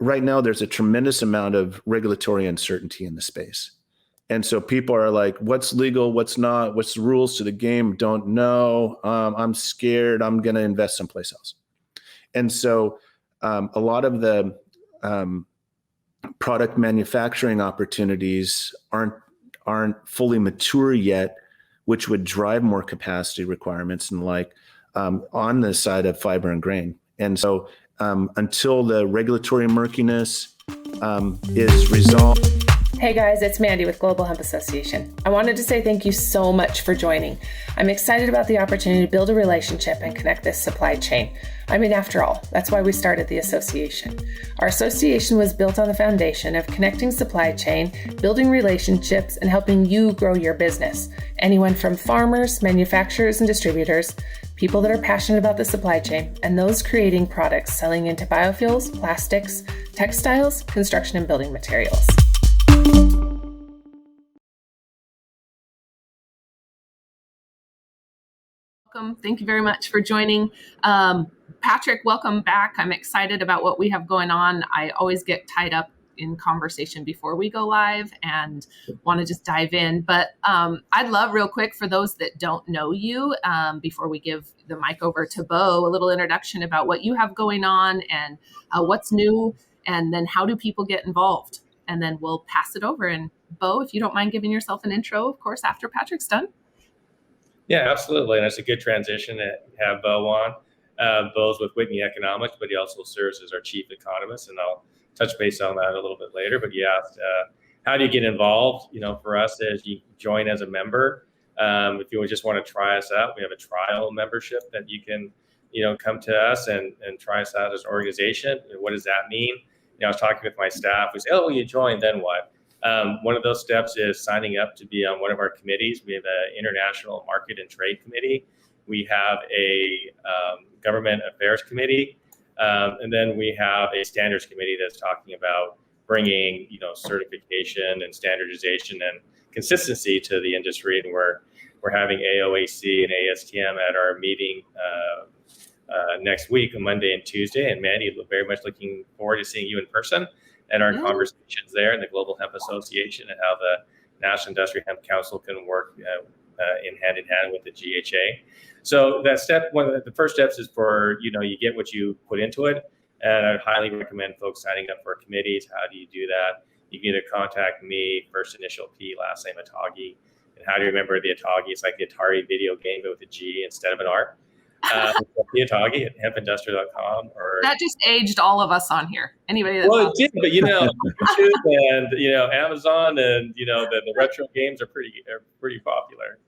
right now there's a tremendous amount of regulatory uncertainty in the space. And so people are like, what's legal, what's not, what's the rules to the game? Don't know. I'm scared. I'm going to invest someplace else. And so a lot of the product manufacturing opportunities aren't fully mature yet, which would drive more capacity requirements and on the side of fiber and grain. And so until the regulatory murkiness is resolved. Hey guys, it's Mandi with Global Hemp Association. I wanted to say thank you so much for joining. I'm excited about the opportunity to build a relationship and connect this supply chain. I mean, after all, that's why we started the association. Our association was built on the foundation of connecting supply chain, building relationships, and helping you grow your business. Anyone from farmers, manufacturers, and distributors, people that are passionate about the supply chain, and those creating products selling into biofuels, plastics, textiles, construction, and building materials. Welcome. Thank you very much for joining. Patrick, welcome back. I'm excited about what we have going on. I always get tied up in conversation before we go live and want to just dive in. But I'd love real quick for those that don't know you, before we give the mic over to Beau, a little introduction about what you have going on and what's new, and then how do people get involved? And then we'll pass it over. And Beau, if you don't mind giving yourself an intro, of course, after Patrick's done. Yeah, absolutely. And it's a good transition to have Beau on. Beau's with Whitney Economics, but he also serves as our Chief Economist. And I'll touch base on that a little bit later. But you asked, how do you get involved? For us, as you join as a member, if you just want to try us out, we have a trial membership that you can, come to us and try us out as an organization. What does that mean? I was talking with my staff. We say, oh, you joined, then what? One of those steps is signing up to be on one of our committees. We have an International Market and Trade Committee. We have a Government Affairs Committee. And then we have a Standards Committee that's talking about bringing, certification and standardization and consistency to the industry. And we're having AOAC and ASTM at our meeting next week on Monday and Tuesday. And Mandi, very much looking forward to seeing you in person and our conversations there in the Global Hemp Association and how the National Industrial Hemp Council can work in hand with the GHA. So that step, one of the first steps is for, you get what you put into it. And I'd highly recommend folks signing up for committees. How do you do that? You can either contact me, first initial P, last name Atagi. And how do you remember the Atagi? It's like the Atari video game, but with a G instead of an R. Atagi at hempindustrial.com. Or that just aged all of us on here. Anybody that it did, but YouTube and Amazon and the retro games are pretty popular.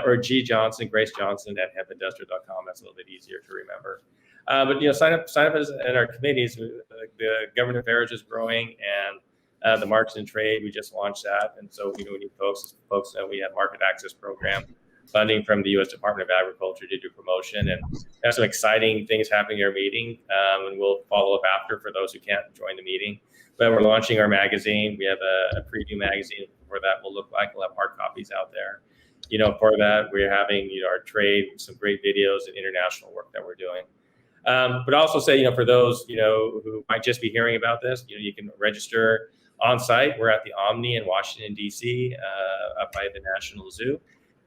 Or G Johnson, Grace Johnson at hempindustrial.com. That's a little bit easier to remember. But sign up in our committees. The government affairs is growing, and the markets and trade, we just launched that, and so we need folks know we have market access program funding from the U.S. Department of Agriculture to do promotion, and there's some exciting things happening in our meeting, and we'll follow up after for those who can't join the meeting. But we're launching our magazine. We have a preview magazine for that will look like. We'll have hard copies out there. For that, we're having our trade, some great videos and international work that we're doing. But also say, for those, who might just be hearing about this, you can register on site. We're at the Omni in Washington, D.C., up by the National Zoo.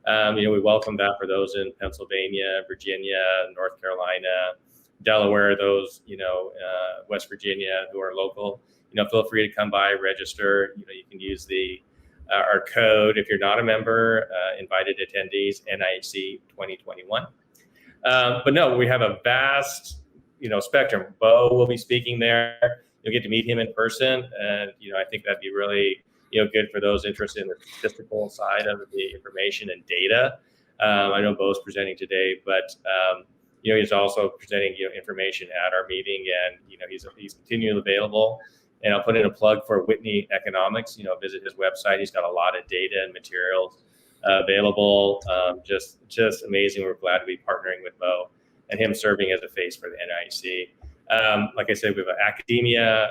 We welcome that for those in Pennsylvania, Virginia, North Carolina, Delaware, those, West Virginia who are local. Feel free to come by, register. You can use our code if you're not a member, invited attendees, NIHC 2021. But no, we have a vast, spectrum. Beau will be speaking there. You'll get to meet him in person. And, I think that'd be really, good for those interested in the statistical side of the information and data. I know Beau's presenting today, but, he's also presenting, information at our meeting, and, he's continually available. And I'll put in a plug for Whitney Economics, visit his website. He's got a lot of data and materials available. Just amazing. We're glad to be partnering with Beau and him serving as a face for the NIC. Like I said, we have academia,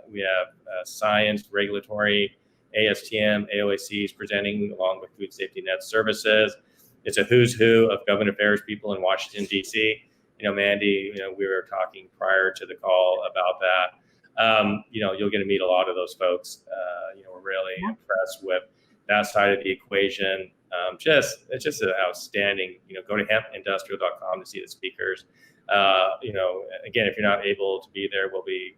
we have science, regulatory, ASTM, AOACs presenting along with Food Safety Net Services. It's a who's who of government affairs people in Washington, D.C. Mandi, we were talking prior to the call about that. you'll get to meet a lot of those folks. We're really impressed with that side of the equation. It's just an outstanding, go to hempindustrial.com to see the speakers. Again, if you're not able to be there, we'll be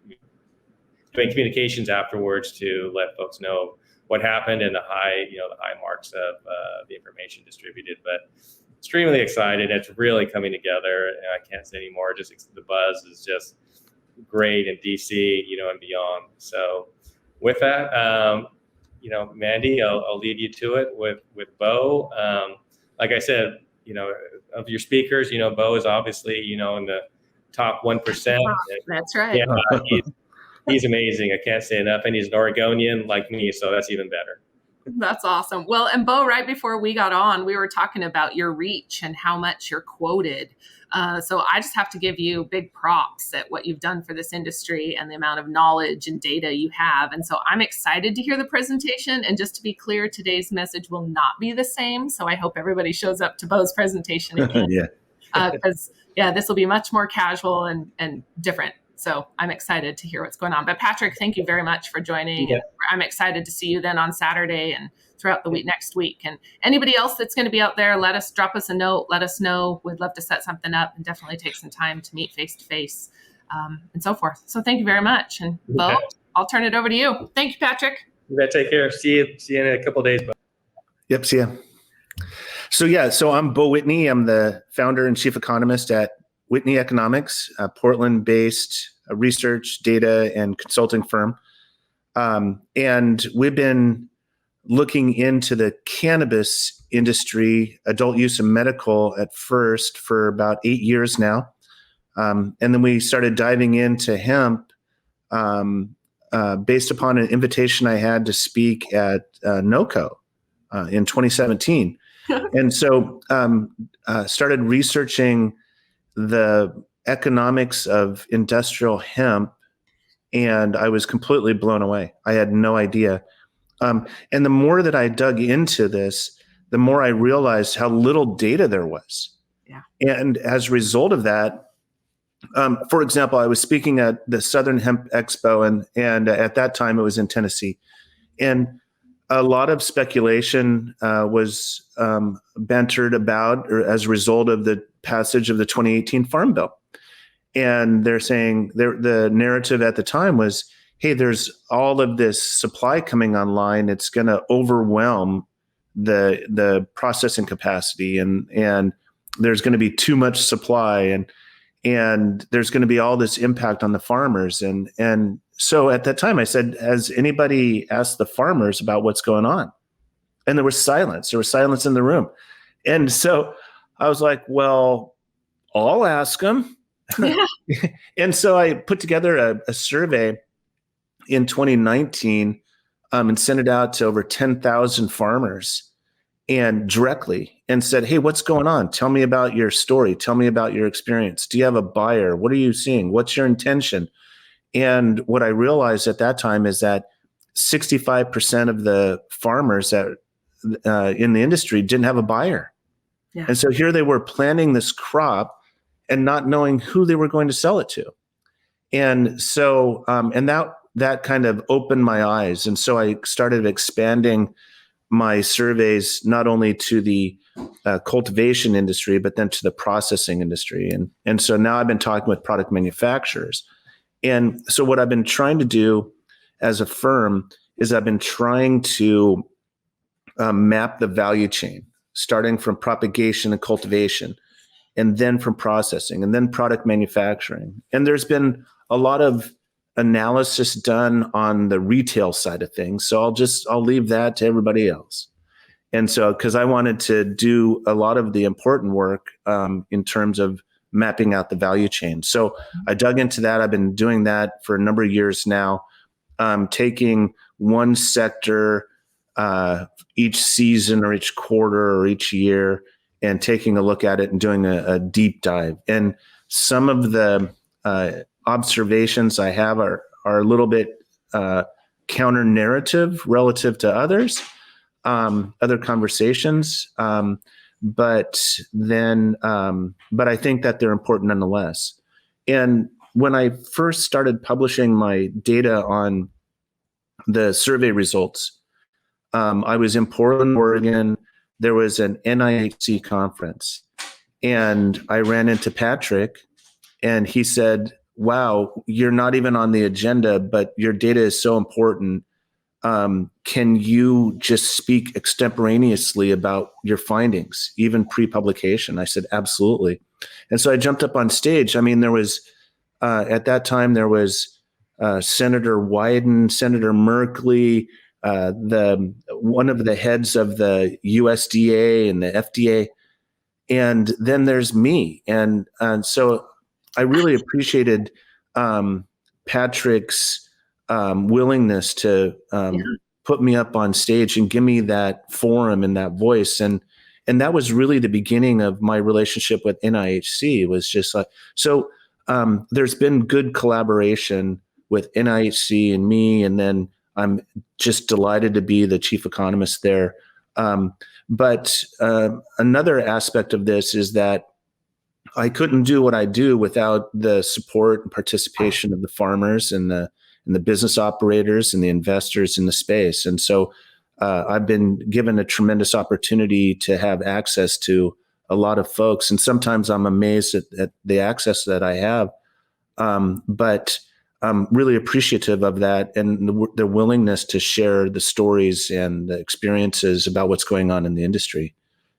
doing communications afterwards to let folks know what happened and the high marks of the information distributed. But extremely excited. It's really coming together. And I can't say anymore. Just the buzz is just great in DC, and beyond. So with that, Mandi, I'll lead you to it with Beau. Like I said, of your speakers, Beau is obviously, in the top 1%. That's right. Yeah, he's amazing. I can't say enough. And he's an Oregonian like me, so that's even better. That's awesome. Well, and Beau, right before we got on, we were talking about your reach and how much you're quoted. So I just have to give you big props at what you've done for this industry and the amount of knowledge and data you have. And so I'm excited to hear the presentation. And just to be clear, today's message will not be the same. So I hope everybody shows up to Beau's presentation again. Because this will be much more casual and different. So I'm excited to hear what's going on. But Patrick, thank you very much for joining. Yeah. I'm excited to see you then on Saturday and throughout the week next week. And anybody else that's going to be out there, drop us a note, let us know. We'd love to set something up and definitely take some time to meet face to face and so forth. So thank you very much. And Beau, I'll turn it over to you. Thank you, Patrick. You bet. Take care. See you in a couple of days. Beau. Yep. See ya. So I'm Beau Whitney. I'm the founder and chief economist at Whitney Economics, a Portland-based research, data, and consulting firm. And we've been looking into the cannabis industry, adult use and medical at first for about 8 years now. And then we started diving into hemp based upon an invitation I had to speak at NOCO in 2017. And so started researching the economics of industrial hemp, and I was completely blown away. I had no idea. And the more that I dug into this, the more I realized how little data there was. Yeah. And as a result of that, for example, I was speaking at the Southern Hemp Expo, and at that time it was in Tennessee. And a lot of speculation was bantered about or as a result of the passage of the 2018 Farm Bill. And they're saying the narrative at the time was, hey, there's all of this supply coming online. It's going to overwhelm the processing capacity, and there's going to be too much supply, and there's going to be all this impact on the farmers. And so at that time I said, has anybody asked the farmers about what's going on? And there was silence. There was silence in the room. And so I was like, well, I'll ask them. Yeah. And so I put together a survey in 2019 and sent it out to over 10,000 farmers and directly and said, hey, what's going on? Tell me about your story. Tell me about your experience. Do you have a buyer? What are you seeing? What's your intention? And what I realized at that time is that 65% of the farmers that in the industry didn't have a buyer. Yeah. And so here they were planting this crop and not knowing who they were going to sell it to. And so, and that kind of opened my eyes. And so I started expanding my surveys, not only to the cultivation industry, but then to the processing industry. And so now I've been talking with product manufacturers. And so what I've been trying to do as a firm is I've been trying to map the value chain, starting from propagation and cultivation, and then from processing, and then product manufacturing. And there's been a lot of analysis done on the retail side of things. So I'll leave that to everybody else. And so, because I wanted to do a lot of the important work in terms of mapping out the value chain. So I dug into that. I've been doing that for a number of years now, taking one sector each season or each quarter or each year and taking a look at it and doing a deep dive. And some of the observations I have are a little bit counter narrative relative to others, other conversations. But I think that they're important nonetheless. And when I first started publishing my data on the survey results, I was in Portland, Oregon. There was an NIHC conference, and I ran into Patrick, and he said, "Wow, you're not even on the agenda, but your data is so important. Can you just speak extemporaneously about your findings, even pre-publication?" I said, "Absolutely." And so I jumped up on stage. I mean, there was, at that time, there was Senator Wyden, Senator Merkley, one of the heads of the USDA and the FDA, and then there's me. And so I really appreciated Patrick's willingness to put me up on stage and give me that forum and that voice. And that was really the beginning of my relationship with NIHC. It was just like, so there's been good collaboration with NIHC and me, and then I'm just delighted to be the chief economist there. But another aspect of this is that I couldn't do what I do without the support and participation of the farmers and the business operators and the investors in the space. And so I've been given a tremendous opportunity to have access to a lot of folks. And sometimes I'm amazed at the access that I have. But I'm really appreciative of that and the willingness to share the stories and the experiences about what's going on in the industry.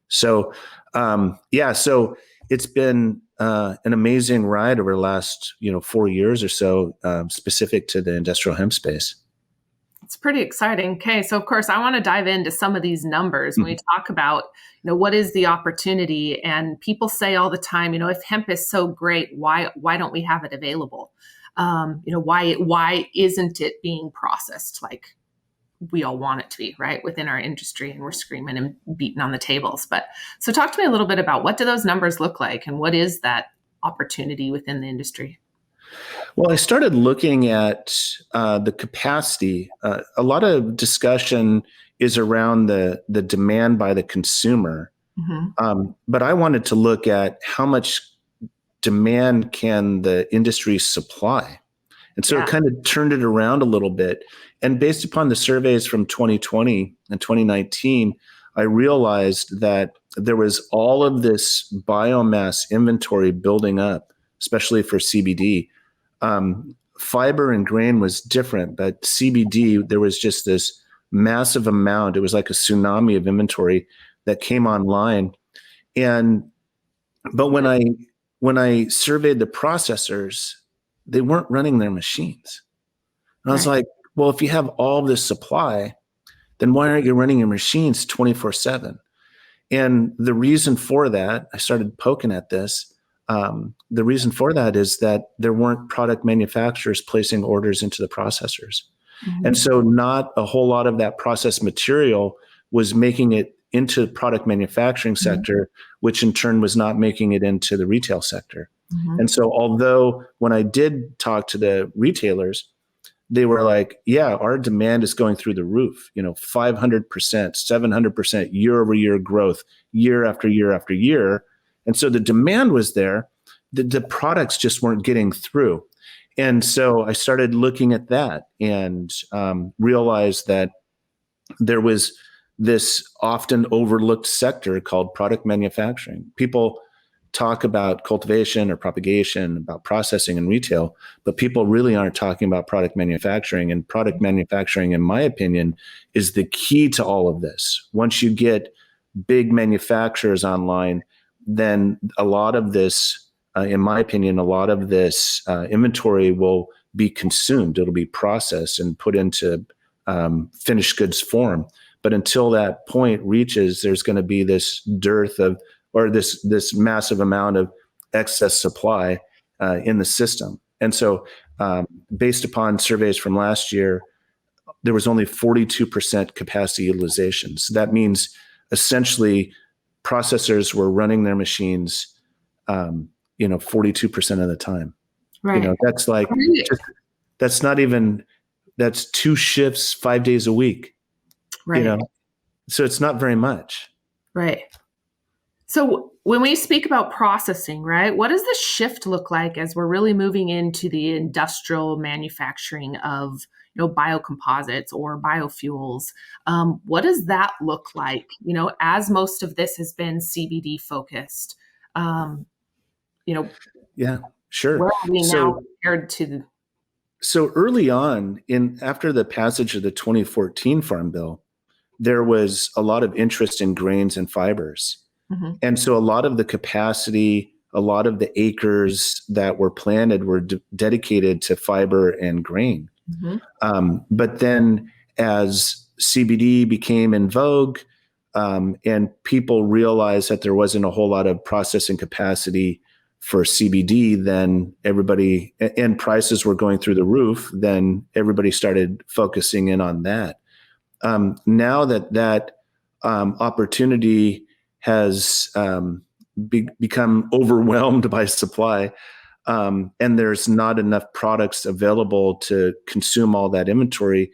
So, so it's been an amazing ride over the last 4 years or so, specific to the industrial hemp space. It's pretty exciting. Okay, so of course I want to dive into some of these numbers when we talk about what is the opportunity. And people say all the time, if hemp is so great, why don't we have it available? Why isn't it being processed like we all want it to be, right, within our industry, and we're screaming and beating on the tables. But so talk to me a little bit about what do those numbers look like, and what is that opportunity within the industry? Well, I started looking at the capacity. A lot of discussion is around the demand by the consumer, but I wanted to look at how much demand can the industry supply. And so it kind of turned it around a little bit. And based upon the surveys from 2020 and 2019, I realized that there was all of this biomass inventory building up, especially for CBD. Fiber and grain was different, but CBD, there was just this massive amount. It was like a tsunami of inventory that came online. But when I surveyed the processors, they weren't running their machines. And I was like, well, if you have all this supply, then why aren't you running your machines 24/7? And the reason for that, I started poking at this. The reason for that is that there weren't product manufacturers placing orders into the processors. And so not a whole lot of that processed material was making it into the product manufacturing sector, which in turn was not making it into the retail sector. And so although when I did talk to the retailers, they were like, yeah, our demand is going through the roof, 500%, 700% year over year growth, year after year after year. And so the demand was there. The products just weren't getting through. And so I started looking at that and realized that there was this often overlooked sector called product manufacturing. People talk about cultivation or propagation, about processing and retail, but people really aren't talking about product manufacturing. And product manufacturing, in my opinion, is the key to all of this. Once you get big manufacturers online, then a lot of this, in my opinion, a lot of this inventory will be consumed. It'll be processed and put into finished goods form. But until that point reaches, there's going to be this dearth of, or this massive amount of excess supply in the system. And so based upon surveys from last year, there was only 42% capacity utilization. So that means essentially processors were running their machines 42% of the time. Right. That's like, that's not even, that's 2 shifts, 5 days a week. Right. So it's not very much. Right. So when we speak about processing, right, what does the shift look like as we're really moving into the industrial manufacturing of, biocomposites or biofuels? What does that look like, as most of this has been CBD focused? Um, Yeah, sure. where are we now So, compared to so early on, after the passage of the 2014 Farm Bill, there was a lot of interest in grains and fibers. Mhm. And so a lot of the capacity, a lot of the acres that were planted were dedicated to fiber and grain. Mhm. But then as CBD became in vogue, and people realized that there wasn't a whole lot of processing capacity for CBD, then everybody, and prices were going through the roof, then everybody started focusing in on that. Now that opportunity has become overwhelmed by supply, and there's not enough products available to consume all that inventory,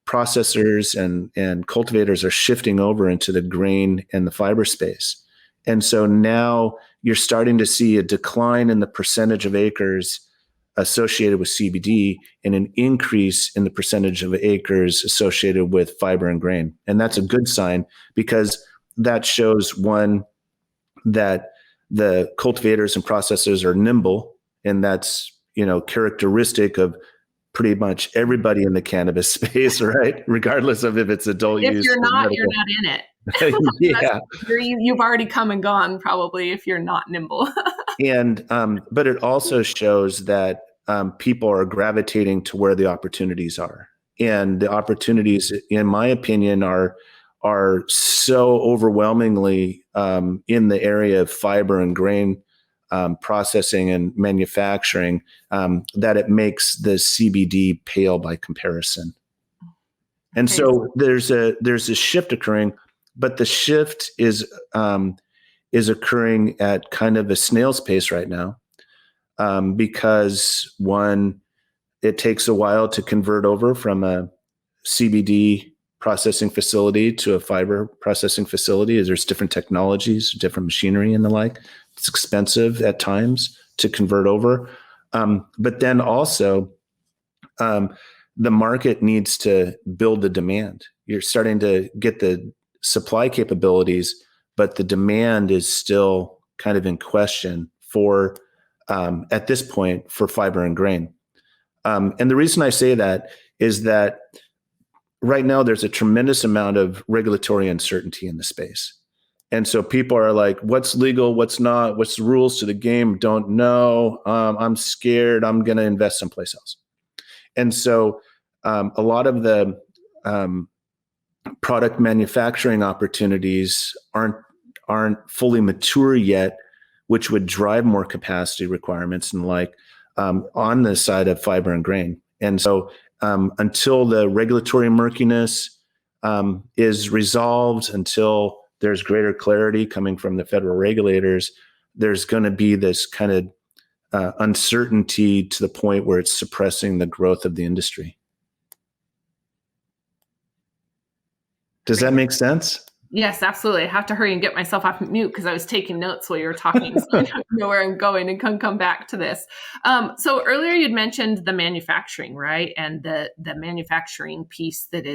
processors and cultivators are shifting over into the grain and the fiber space. And so now you're starting to see a decline in the percentage of acres associated with CBD and an increase in the percentage of acres associated with fiber and grain. And that's a good sign, because that shows, one, that the cultivators and processors are nimble, and that's, characteristic of pretty much everybody in the cannabis space, right? Regardless of if it's adult if use. you're or not, medical. you're not in it. Yeah. You've already come and gone probably if you're not nimble. And but it also shows that people are gravitating to where the opportunities are, and the opportunities, in my opinion, are so overwhelmingly in the area of fiber and grain processing and manufacturing, that it makes the CBD pale by comparison. And Okay. so there's a shift occurring, but the shift is occurring at kind of a snail's pace right now, because, one, it takes a while to convert over from a CBD processing facility to a fiber processing facility. There's different technologies, different machinery, and the like. It's expensive at times to convert over, but then also the market needs to build the demand. You're starting to get the supply capabilities, but the demand is still kind of in question for, at this point, for fiber and grain. And the reason I say that is that right now there's a tremendous amount of regulatory uncertainty in the space. And so people are like, what's legal, what's not, what's the rules to the game? Don't know. I'm scared. I'm going to invest someplace else. And so a lot of the product manufacturing opportunities aren't fully mature yet, which would drive more capacity requirements and like on the side of fiber and grain. And so until the regulatory murkiness is resolved, until there's greater clarity coming from the federal regulators, there's going to be this kind of uncertainty to the point where it's suppressing the growth of the industry. Does that make sense? Yes, absolutely. I have to hurry and get myself off mute because I was taking notes while you were talking. So I don't know where I'm going and can come back to this. So earlier you'd mentioned the manufacturing, right? And the manufacturing piece that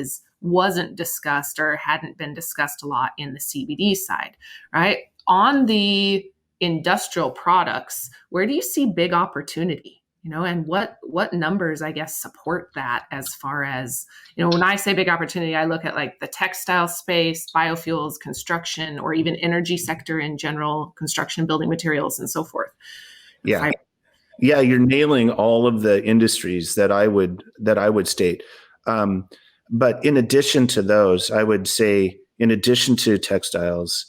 wasn't discussed or hadn't been discussed a lot in the CBD side, right? On the industrial products, where do you see big opportunity? And what numbers, I guess, support that as far as, when I say big opportunity, I look at like the textile space, biofuels, construction, or even energy sector in general, construction, building materials, and so forth. Yeah. Yeah, you're nailing all of the industries that I would state. But in addition to those, I would say, in addition to textiles,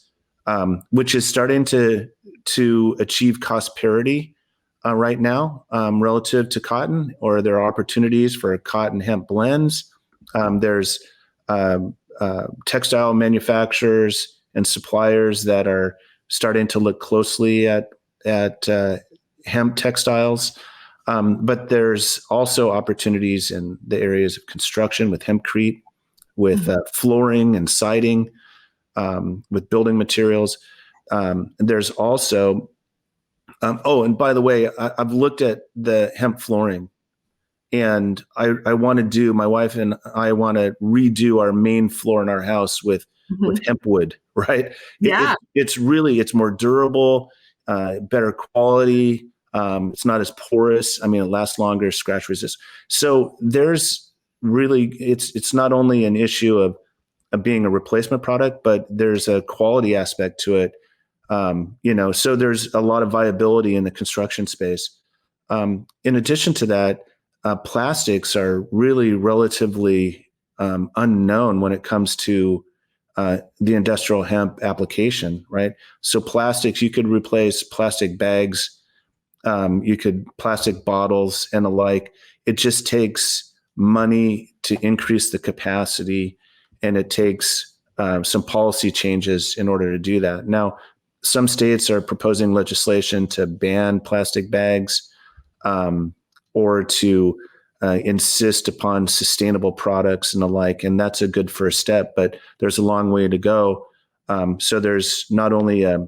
which is starting to achieve cost parity right now relative to cotton, or there are opportunities for cotton hemp blends. There's textile manufacturers and suppliers that are starting to look closely at hemp textiles. But there's also opportunities in the areas of construction with hempcrete, with flooring and siding, with building materials. there's also, and by the way, I've looked at the hemp flooring, and my wife and I want to redo our main floor in our house with hemp wood, right? Yeah. It's more durable, better quality. It's not as porous. I mean, it lasts longer, scratch resist. So there's really, it's not only an issue of being a replacement product, but there's a quality aspect to it. So there's a lot of viability in the construction space. In addition to that, plastics are really relatively unknown when it comes to the industrial hemp application, right? So plastics, you could replace plastic bags, plastic bottles and the like. It just takes money to increase the capacity, and it takes some policy changes in order to do that. Now, some states are proposing legislation to ban plastic bags, or to insist upon sustainable products and the like, and that's a good first step, but there's a long way to go. So there's not only a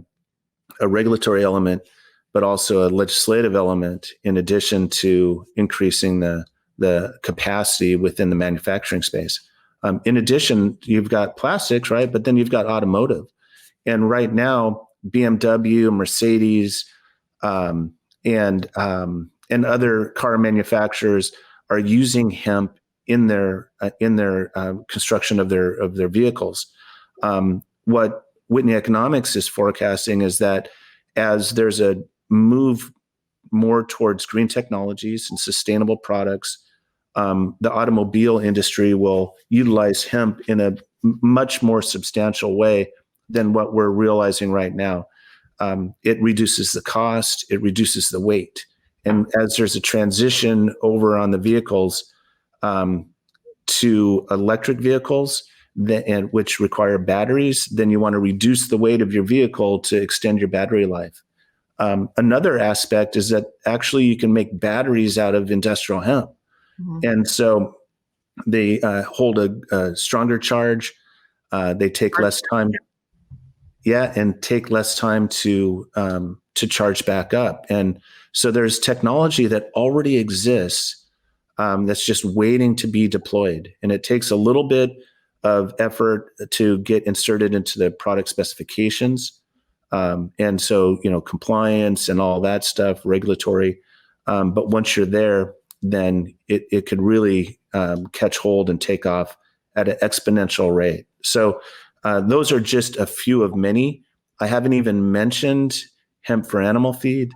regulatory element, but also a legislative element in addition to increasing the capacity within the manufacturing space. In addition, you've got plastics, right? But then you've got automotive. And right now, BMW, Mercedes, and other car manufacturers are using hemp in their construction of their vehicles. What Whitney Economics is forecasting is that as there's a move more towards green technologies and sustainable products, the automobile industry will utilize hemp in a much more substantial way than what we're realizing right now. It reduces the cost, it reduces the weight. And as there's a transition over on the vehicles to electric vehicles, which require batteries, then you want to reduce the weight of your vehicle to extend your battery life. Another aspect is that actually you can make batteries out of industrial hemp. And so they hold a stronger charge. They take less time. Yeah, and take less time to charge back up. And so there's technology that already exists that's just waiting to be deployed. And it takes a little bit of effort to get inserted into the product specifications. And so, compliance and all that stuff, regulatory. But once you're there, then it could really catch hold and take off at an exponential rate. So those are just a few of many. I haven't even mentioned hemp for animal feed,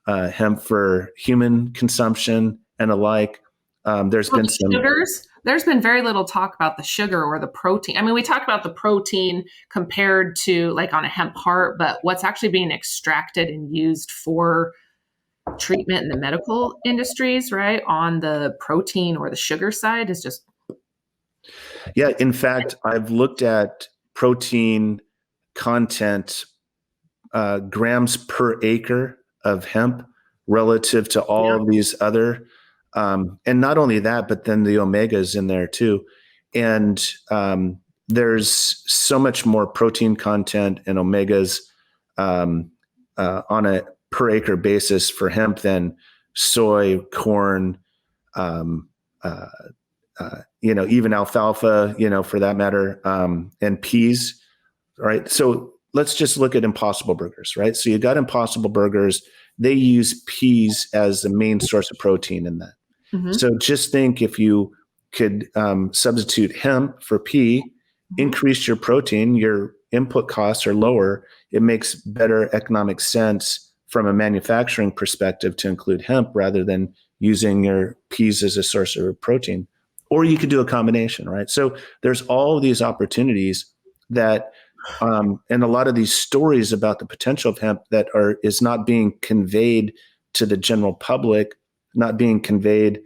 hemp for human consumption, and the like. There's been some sugars. There's been very little talk about the sugar or the protein. I mean, we talk about the protein compared to like on a hemp heart, but what's actually being extracted and used for treatment in the medical industries, right? On the protein or the sugar side is just. Yeah. In fact, I've looked at protein content, grams per acre of hemp relative to all of these other, and not only that, but then the omegas in there too. And there's so much more protein content and omegas on a per acre basis for hemp than soy, corn, even alfalfa, for that matter, and peas, right? So let's just look at Impossible Burgers, right? So you got Impossible Burgers. They use peas as the main source of protein in that. Mm-hmm. So just think if you could substitute hemp for pea, increase your protein, your input costs are lower. It makes better economic sense from a manufacturing perspective to include hemp rather than using your peas as a source of protein. Or you could do a combination, right? So there's all of these opportunities that, and a lot of these stories about the potential of hemp that is not being conveyed to the general public, not being conveyed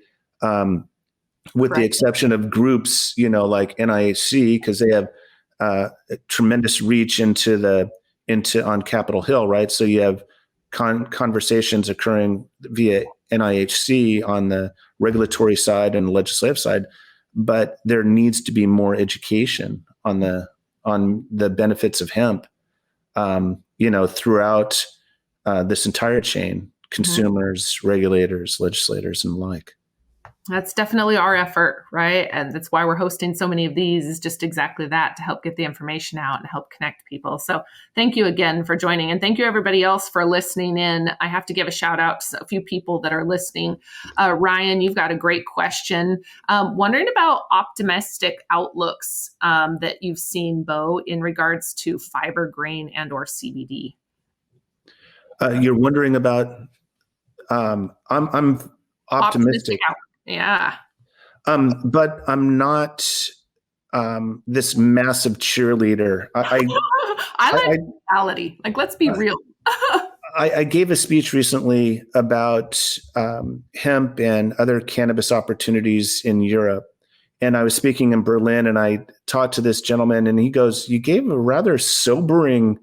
with the exception of groups, like NIHC, because they have tremendous reach into on Capitol Hill, right? So you have conversations occurring via NIHC on the regulatory side and the legislative side, but there needs to be more education on the benefits of hemp. throughout this entire chain, consumers, regulators, legislators, and the like. That's definitely our effort, right? And that's why we're hosting so many of these, is just exactly that, to help get the information out and help connect people. So thank you again for joining. And thank you everybody else for listening in. I have to give a shout out to a few people that are listening. Ryan, you've got a great question. Wondering about optimistic outlooks that you've seen, Beau, in regards to fiber, grain, and or CBD. You're wondering about, I'm optimistic. Yeah. But I'm not this massive cheerleader. I like reality. Like, let's be real. I gave a speech recently about hemp and other cannabis opportunities in Europe. And I was speaking in Berlin, and I talked to this gentleman, and he goes, "You gave a rather sobering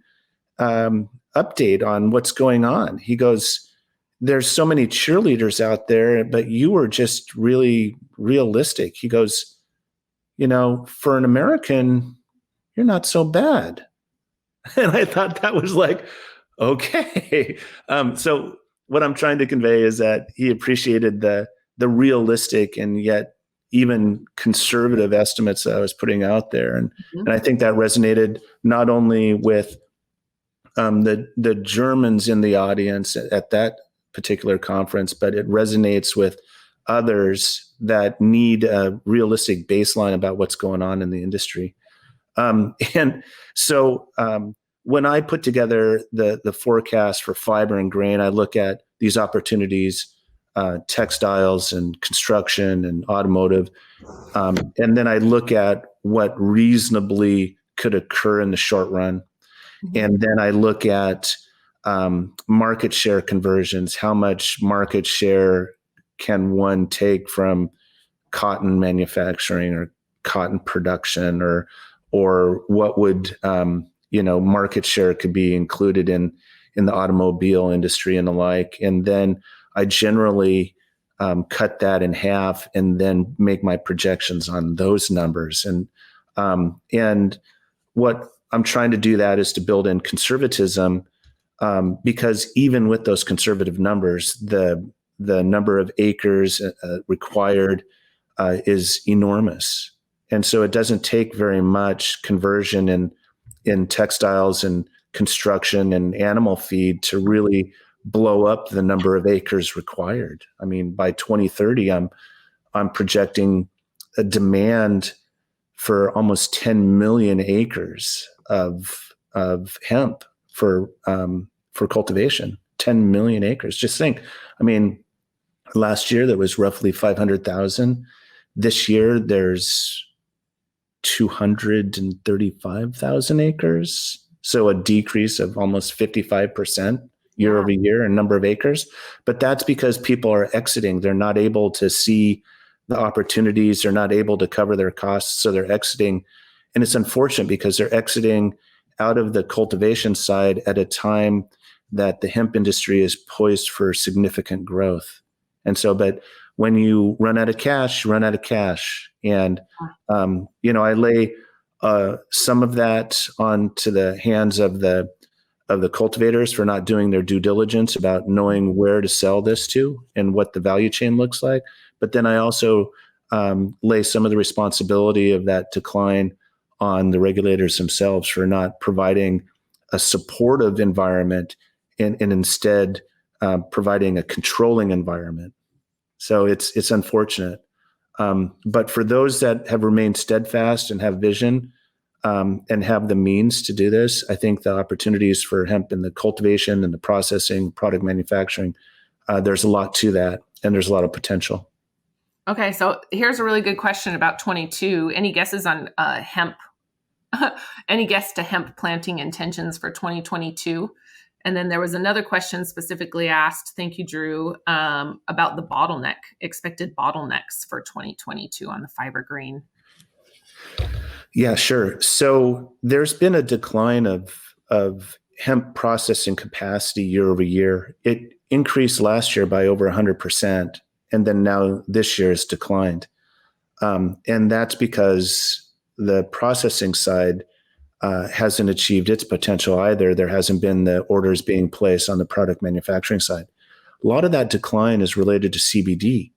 update on what's going on." He goes, "There's so many cheerleaders out there, but you were just really realistic." He goes, "For an American, you're not so bad." And I thought that was like, okay. So what I'm trying to convey is that he appreciated the realistic and yet even conservative estimates that I was putting out there. And I think that resonated not only with the Germans in the audience at that particular conference, but it resonates with others that need a realistic baseline about what's going on in the industry. And so when I put together the forecast for fiber and grain, I look at these opportunities, textiles and construction and automotive. And then I look at what reasonably could occur in the short run. And then I look at market share conversions. How much market share can one take from cotton manufacturing or cotton production, or what would market share could be included in the automobile industry and the like. And then I generally cut that in half and then make my projections on those numbers. And what I'm trying to do that is to build in conservatism, because even with those conservative numbers, the number of acres required is enormous. And so it doesn't take very much conversion in textiles and construction and animal feed to really blow up the number of acres required. I mean, by 2030, I'm projecting a demand for almost 10 million acres of hemp for cultivation. 10 million acres. Just think, I mean, last year there was roughly 500,000. This year there's 235,000 acres. So a decrease of almost 55% year over year in number of acres. But that's because people are exiting. They're not able to see the opportunities. They're not able to cover their costs. So they're exiting. And it's unfortunate because they're exiting out of the cultivation side at a time that the hemp industry is poised for significant growth. And so, but when you run out of cash, you run out of cash. And, I lay some of that onto the hands of the cultivators for not doing their due diligence about knowing where to sell this to and what the value chain looks like. But then I also lay some of the responsibility of that decline on the regulators themselves for not providing a supportive environment and instead providing a controlling environment. So it's unfortunate. But for those that have remained steadfast and have vision and have the means to do this, I think the opportunities for hemp in the cultivation and the processing, product manufacturing, there's a lot to that, and there's a lot of potential. Okay, so here's a really good question about 22. Any guesses on hemp? Any guess to hemp planting intentions for 2022? And then there was another question specifically asked, thank you, Drew, about the bottleneck, expected bottlenecks for 2022 on the fiber grain. Yeah, sure. So there's been a decline of hemp processing capacity year over year. It increased last year by over 100%, and then now this year has declined. And that's because the processing side hasn't achieved its potential either. There hasn't been the orders being placed on the product manufacturing side. A lot of that decline is related to CBD.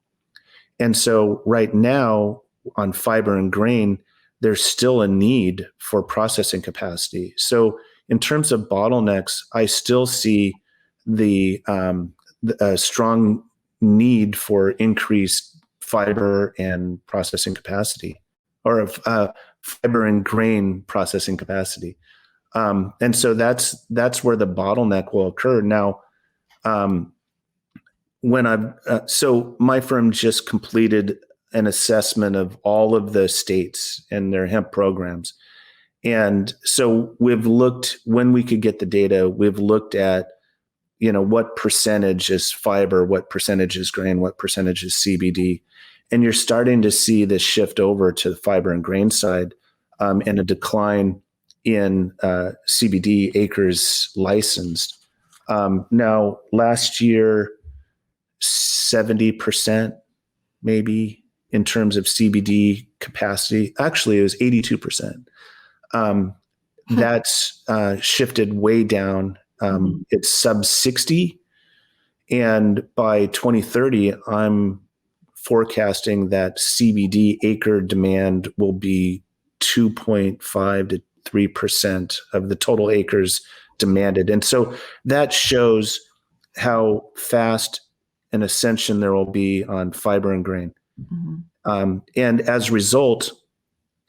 And so right now on fiber and grain, there's still a need for processing capacity. So in terms of bottlenecks, I still see the strong need for increased fiber and processing capacity, or fiber and grain processing capacity. And so that's where the bottleneck will occur. Now, so my firm just completed an assessment of all of the states and their hemp programs. And so we've looked, when we could get the data, we've looked at, what percentage is fiber, what percentage is grain, what percentage is CBD. And you're starting to see this shift over to the fiber and grain side, and a decline in CBD acres licensed. Now, last year, 70% maybe in terms of CBD capacity. Actually, it was 82%. That's shifted way down. It's sub 60. And by 2030, I'm forecasting that CBD acre demand will be 2.5 to 3% of the total acres demanded. And so that shows how fast an ascension there will be on fiber and grain. And as a result,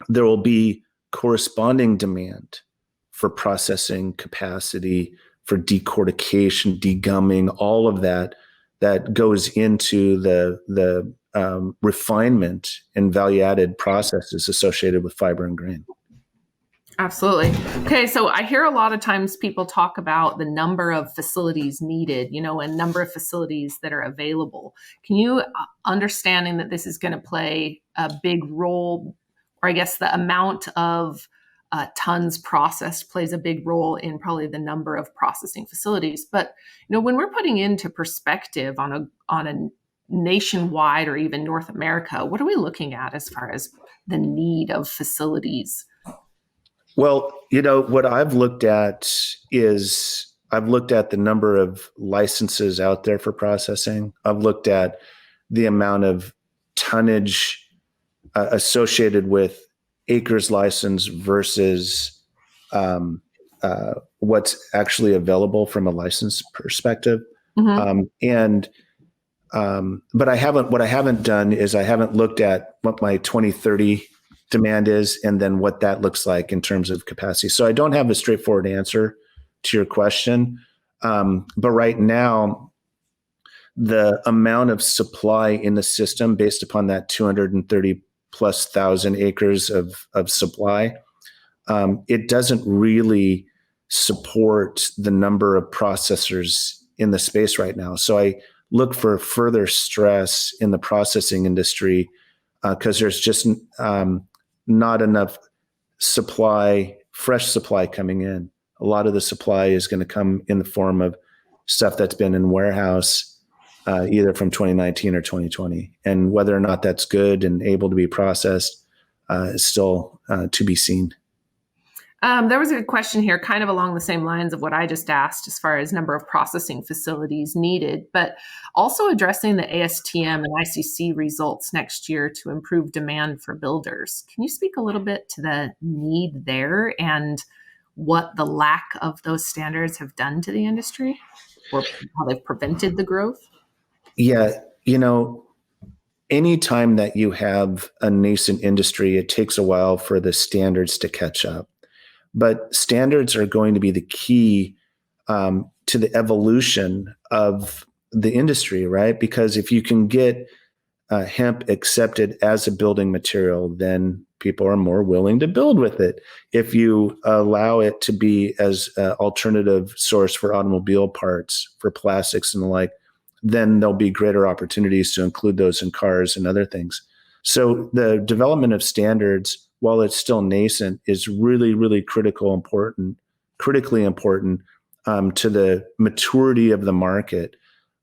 there will be corresponding demand for processing capacity, for decortication, degumming, all of that goes into the refinement and value-added processes associated with fiber and grain. Absolutely. Okay, so I hear a lot of times people talk about the number of facilities needed, and number of facilities that are available. Can you, understanding that this is going to play a big role, or I guess the amount of tons processed plays a big role in probably the number of processing facilities. But when we're putting into perspective on a nationwide or even North America, what are we looking at as far as the need of facilities? Well, what I've looked at is the number of licenses out there for processing. I've looked at the amount of tonnage associated with acres licensed versus what's actually available from a license perspective. But what I haven't done is I haven't looked at what my 2030 demand is and then what that looks like in terms of capacity. So I don't have a straightforward answer to your question. But right now, the amount of supply in the system based upon that 230 plus thousand acres of supply, it doesn't really support the number of processors in the space right now. So I look for further stress in the processing industry because there's just not enough supply, fresh supply coming in. A lot of the supply is going to come in the form of stuff that's been in warehouse either from 2019 or 2020. And whether or not that's good and able to be processed is still to be seen. There was a question here kind of along the same lines of what I just asked as far as number of processing facilities needed, but also addressing the ASTM and ICC results next year to improve demand for builders. Can you speak a little bit to the need there and what the lack of those standards have done to the industry or how they've prevented the growth? Yeah, anytime that you have a nascent industry, it takes a while for the standards to catch up. But standards are going to be the key to the evolution of the industry, right? Because if you can get hemp accepted as a building material, then people are more willing to build with it. If you allow it to be as an alternative source for automobile parts, for plastics and the like, then there'll be greater opportunities to include those in cars and other things. So the development of standards, while it's still nascent, is really, really critically important to the maturity of the market.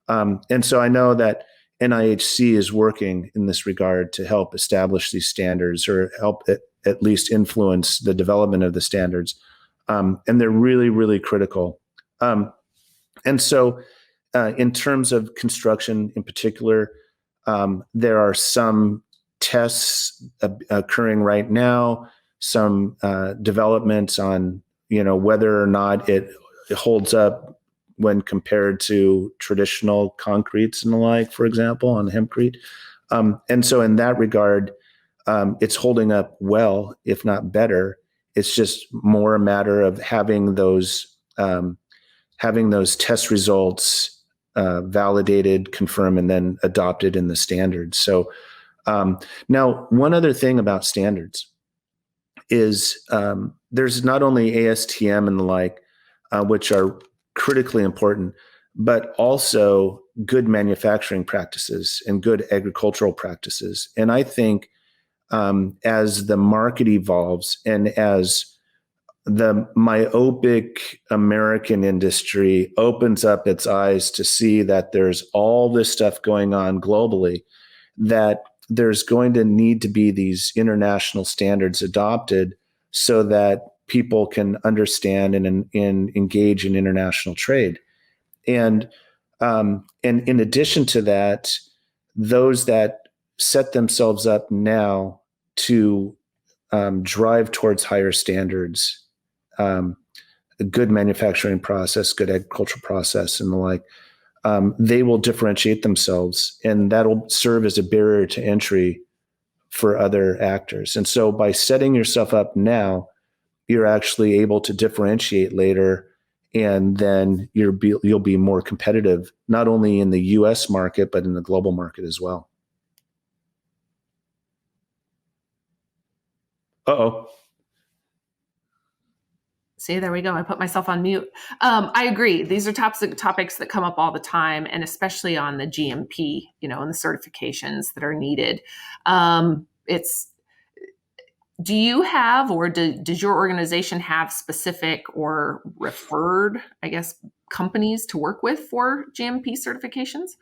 And so I know that NIHC is working in this regard to help establish these standards or help at least influence the development of the standards. And they're really, really critical. And so in terms of construction in particular, there are some tests occurring right now, some developments on, whether or not it holds up when compared to traditional concretes and the like, for example, on hempcrete. And so in that regard, it's holding up well, if not better. It's just more a matter of having those test results validated, confirmed, and then adopted in the standards. So now, one other thing about standards is there's not only ASTM and the like, which are critically important, but also good manufacturing practices and good agricultural practices. And I think as the market evolves and as the myopic American industry opens up its eyes to see that there's all this stuff going on globally, that there's going to need to be these international standards adopted so that people can understand and engage in international trade. And in addition to that, those that set themselves up now to drive towards higher standards, a good manufacturing process, good agricultural process, and the like, they will differentiate themselves, and that'll serve as a barrier to entry for other actors. And so by setting yourself up now, you're actually able to differentiate later, and then you'll be more competitive, not only in the US market, but in the global market as well. Uh-oh. See, there we go. I put myself on mute. I agree. These are topics that come up all the time, and especially on the GMP, and the certifications that are needed. Do you have, or does your organization have specific or referred, companies to work with for GMP certifications?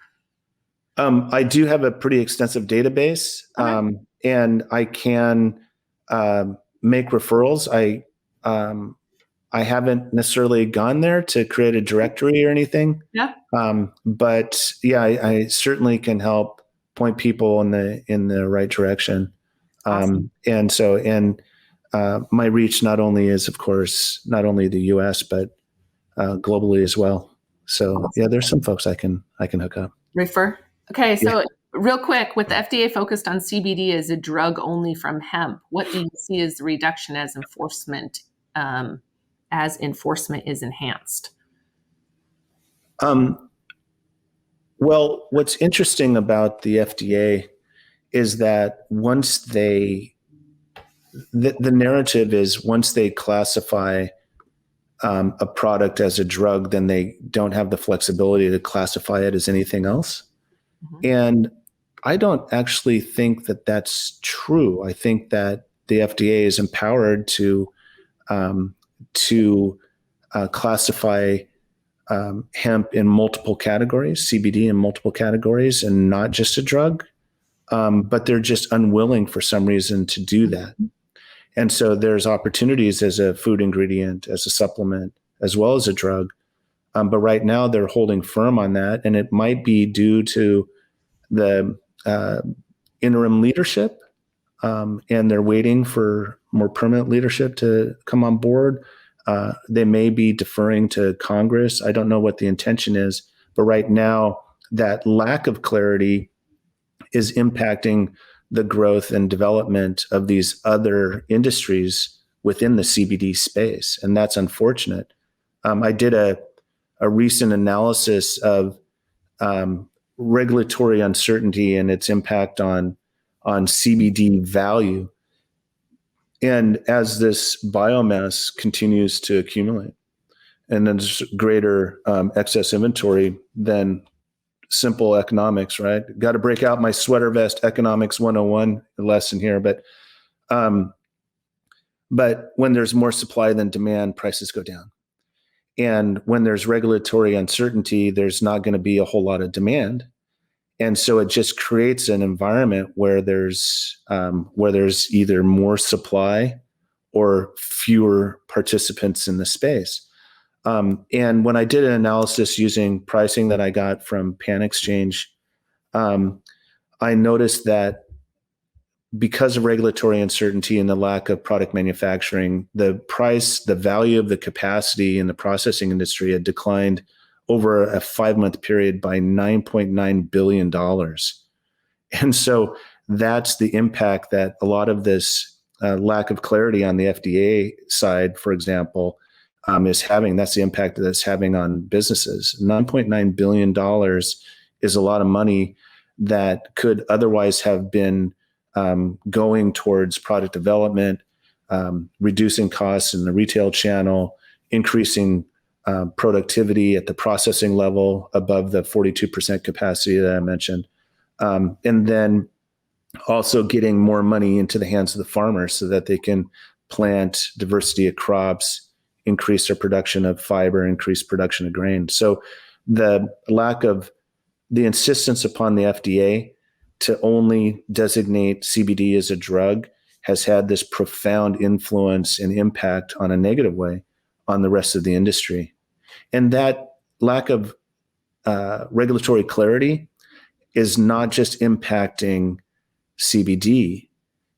I do have a pretty extensive database, okay. And I can make referrals. I haven't necessarily gone there to create a directory or anything. Yeah. But yeah, I certainly can help point people in the right direction. Awesome. And my reach not only is, of course, not only the US, but globally as well. So awesome. Yeah, there's some folks I can hook up. Refer. Okay. So real quick, with the FDA focused on CBD as a drug only from hemp, what do you see as the reduction as enforcement is enhanced? Well, what's interesting about the FDA is that once the narrative is once they classify a product as a drug, then they don't have the flexibility to classify it as anything else. Mm-hmm. And I don't actually think that that's true. I think that the FDA is empowered to classify hemp in multiple categories, CBD in multiple categories, and not just a drug. But they're just unwilling for some reason to do that. And so there's opportunities as a food ingredient, as a supplement, as well as a drug. But right now they're holding firm on that. And it might be due to the interim leadership, and they're waiting for more permanent leadership to come on board. They may be deferring to Congress. I don't know what the intention is, but right now that lack of clarity is impacting the growth and development of these other industries within the CBD space. And that's unfortunate. I did a recent analysis of regulatory uncertainty and its impact on CBD value. And as this biomass continues to accumulate, and then there's greater excess inventory, then simple economics, right? Got to break out my sweater vest economics 101 lesson here. But when there's more supply than demand, prices go down. And when there's regulatory uncertainty, there's not going to be a whole lot of demand. And so it just creates an environment where there's either more supply or fewer participants in the space. And when I did an analysis using pricing that I got from Pan Exchange, I noticed that because of regulatory uncertainty and the lack of product manufacturing, the value of the capacity in the processing industry had declined over a 5-month period by $9.9 billion. And so that's the impact that a lot of this lack of clarity on the FDA side, for example, is having. That's the impact that it's having on businesses. $9.9 billion is a lot of money that could otherwise have been going towards product development, reducing costs in the retail channel, increasing productivity at the processing level above the 42% capacity that I mentioned, and then also getting more money into the hands of the farmers so that they can plant diversity of crops, increase their production of fiber, increase production of grain. So the insistence upon the FDA to only designate CBD as a drug has had this profound influence and impact on a negative way on the rest of the industry. And that lack of regulatory clarity is not just impacting CBD,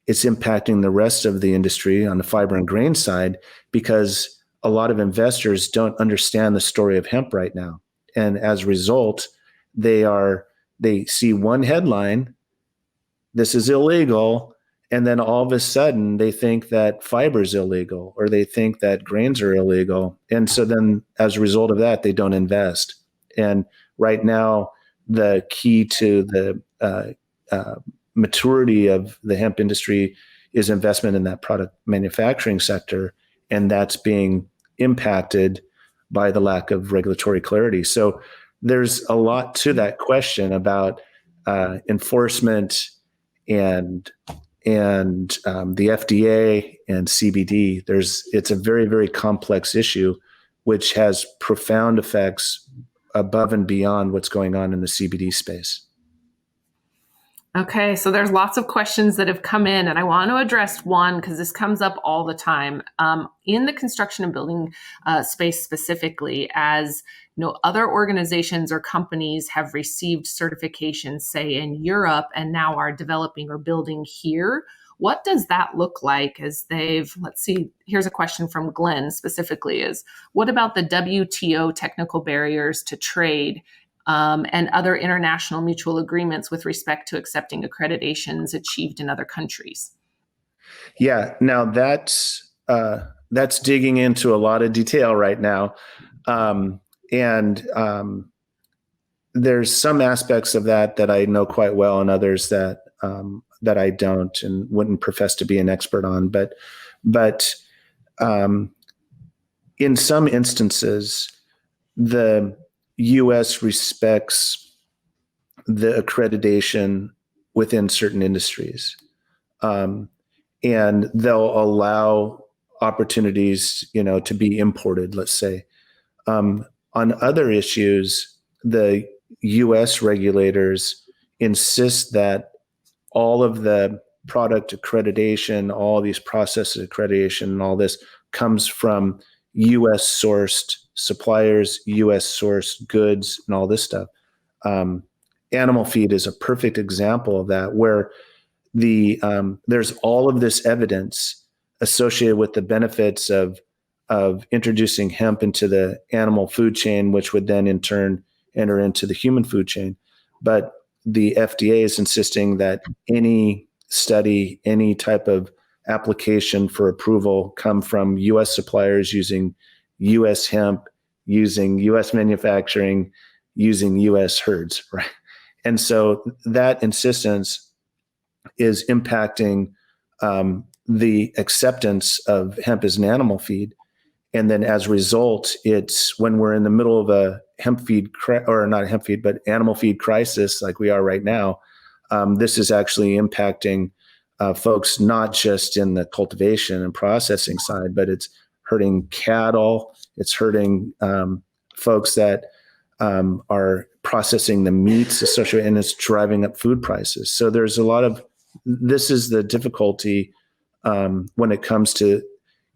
it's impacting the rest of the industry on the fiber and grain side, because a lot of investors don't understand the story of hemp right now. And as a result, they see one headline, this is illegal, and then all of a sudden they think that fiber is illegal, or they think that grains are illegal. And so then as a result of that, they don't invest. And right now, the key to the maturity of the hemp industry is investment in that product manufacturing sector, and that's being impacted by the lack of regulatory clarity. So there's a lot to that question about enforcement and the FDA and CBD. It's a very, very complex issue, which has profound effects above and beyond what's going on in the CBD space. Okay, so there's lots of questions that have come in, and I want to address one because this comes up all the time in the construction and building space specifically. As you know, other organizations or companies have received certifications, say in Europe, and now are developing or building here. What does that look like as let's see, here's a question from Glenn specifically is, what about the WTO technical barriers to trade and other international mutual agreements with respect to accepting accreditations achieved in other countries? Yeah, now that's digging into a lot of detail right now. There's some aspects of that I know quite well, and others that I don't and wouldn't profess to be an expert on. But in some instances, the U.S. respects the accreditation within certain industries, and they'll allow opportunities, to be imported, let's say. On other issues, the U.S. regulators insist that all of the product accreditation, all these process accreditation, and all this comes from U.S. sourced suppliers, U.S. sourced goods, and all this stuff. Animal feed is a perfect example of that, where there's all of this evidence associated with the benefits of introducing hemp into the animal food chain, which would then in turn enter into the human food chain. But the FDA is insisting that any study, any type of application for approval come from U.S. suppliers using U.S. hemp, using U.S. manufacturing, using U.S. herds, right? And so that insistence is impacting the acceptance of hemp as an animal feed. And then as a result, it's when we're in the middle of a hemp feed, or not a hemp feed, but animal feed crisis like we are right now, this is actually impacting folks not just in the cultivation and processing side, but it's hurting cattle. It's hurting folks that are processing the meats associated, and it's driving up food prices. So there's a lot of, this is the difficulty when it comes to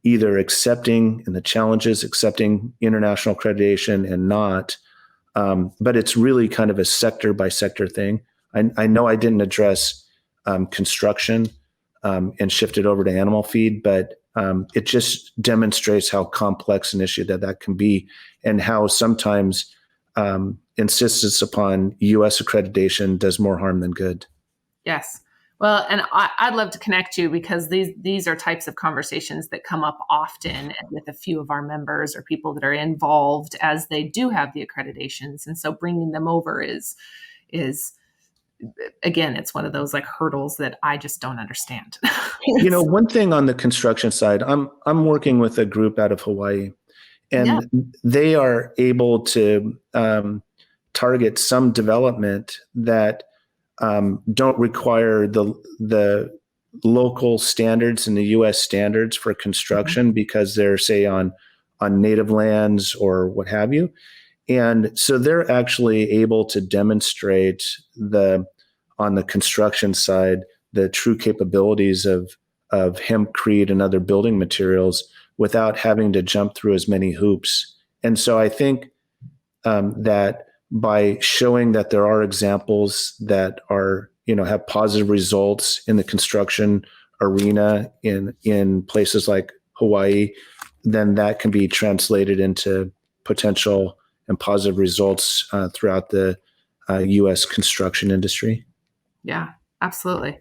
either accepting, and the challenges accepting international accreditation and not. But it's really kind of a sector by sector thing. I know I didn't address construction and shifted over to animal feed, but it just demonstrates how complex an issue that can be, and how sometimes insistence upon U.S. accreditation does more harm than good. Yes. Well, and I'd love to connect you, because these are types of conversations that come up often with a few of our members or people that are involved as they do have the accreditations. And so bringing them over is again, it's one of those like hurdles that I just don't understand. One thing on the construction side, I'm working with a group out of Hawaii, and they are able to target some development that don't require the local standards and the U.S. standards for construction, because they're, say, on native lands or what have you. And so they're actually able to demonstrate on the construction side, the true capabilities of hempcrete and other building materials without having to jump through as many hoops. And so I think that by showing that there are examples that are, have positive results in the construction arena in places like Hawaii, then that can be translated into potential and positive results throughout the U.S. construction industry. Yeah, absolutely.